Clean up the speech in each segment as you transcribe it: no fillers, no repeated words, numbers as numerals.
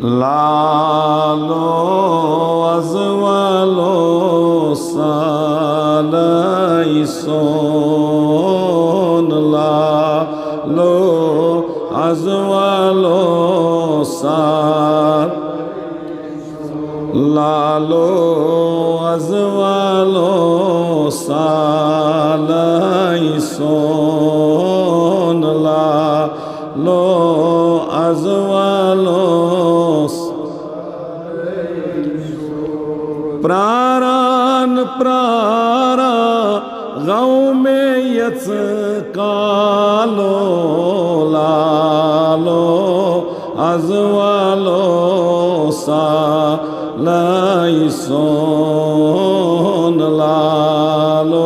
लालो अजवालो सालाई सोन लालो अजवालो साल लालो अजवालो सालाई सोन लालो अजवालो प्रारान प्रारा गाँव में यच कालो लालो अजवालो सालाई सोन लालो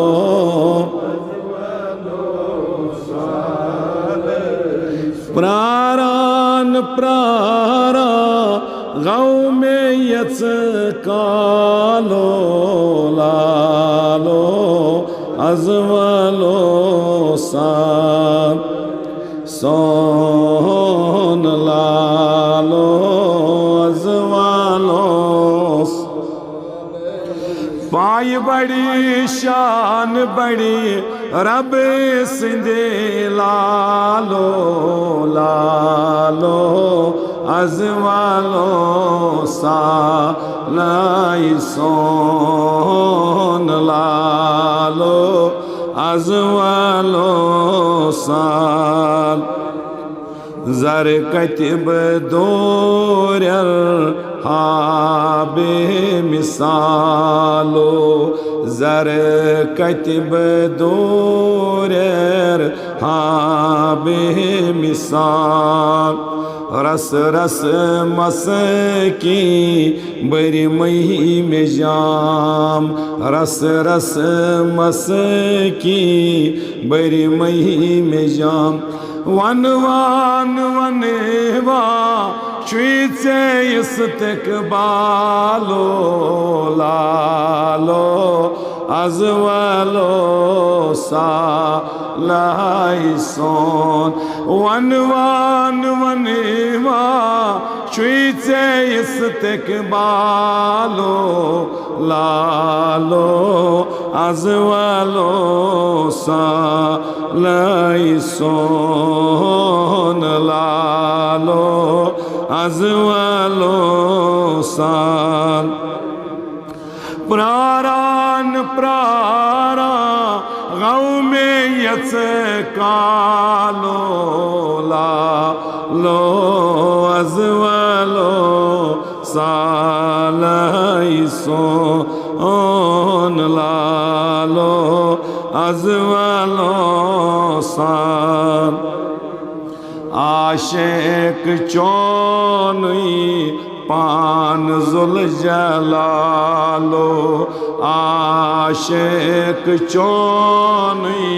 प्रारान प्रारा गाँव में यच कालो लालो अजवालो सोन लालो अजवालो पाय बड़ी शान बड़ी रब सिंधे लालो लालो अजवालो सालाई सोन लालो अजवालो साल जर कतिब दोरल हाबे मिसालो जर कतिब दोरल हाबे मिसाल रस रस मस की बरी मही में जाम रस रस मस की बरी मही में जाम वन वान वनेवा चुईचे इस्तकबालो लालो अजवालो सालाई सोन वन वान वनेवा चुईचे इस्तकबालो लालो अजवालो सालाई सोन लालो अजवालो साल प्रारान प्रारा गाँव में यच कालो लालो अजवालो सालाई सोन लालो अजवालो साल आशिक चौनुई पान जुल जलालो आशिक चौनुई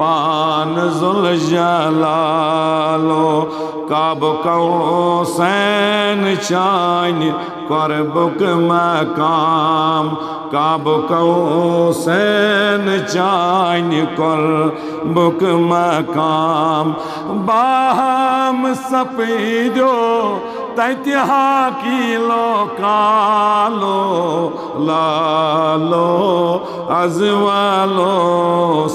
पान जुल जलालो काब कौसैन चान करबुक मकाम काब कौसैन चान करबुक मकाम बाहम सपेदो तत्हा किलो कालो लालो अजवालो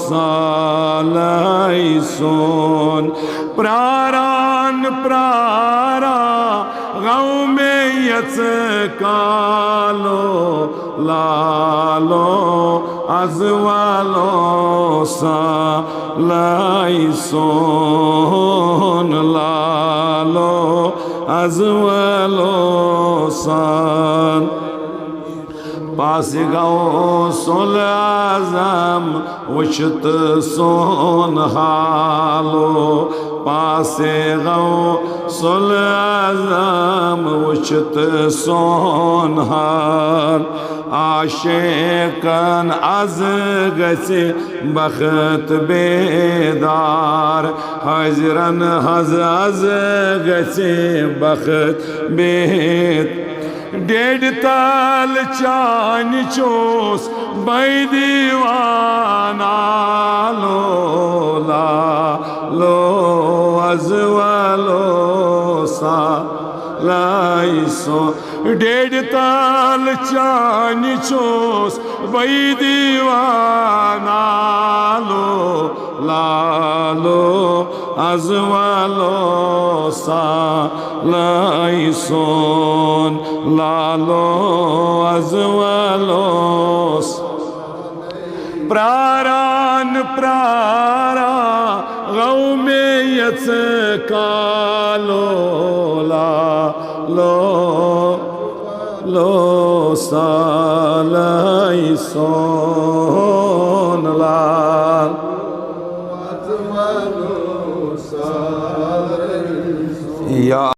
सालाई सोन प्रारान प्रारा गाँव में यच कालो लालो अजवालो सालाई सोन लालो अजवालो सान पास गाँव सोल आजम वशत सोन हालो पास गाँव सोल आजम वशत सोन हाल आशिकन az गसे बखत बेदार हजरन हज az गसे बखत बेद डेढ़ ताल चान चोस बैदीवाना लो ला लो अजवालो सा लाइसो डेढ़ ताल चानी चोस बई दीवाना लो लालो अजवालो सा लाइसोन लालो अजवालो प्रारान प्रारा गौ में यच कालो ला लो लो सालाइसोन लाल या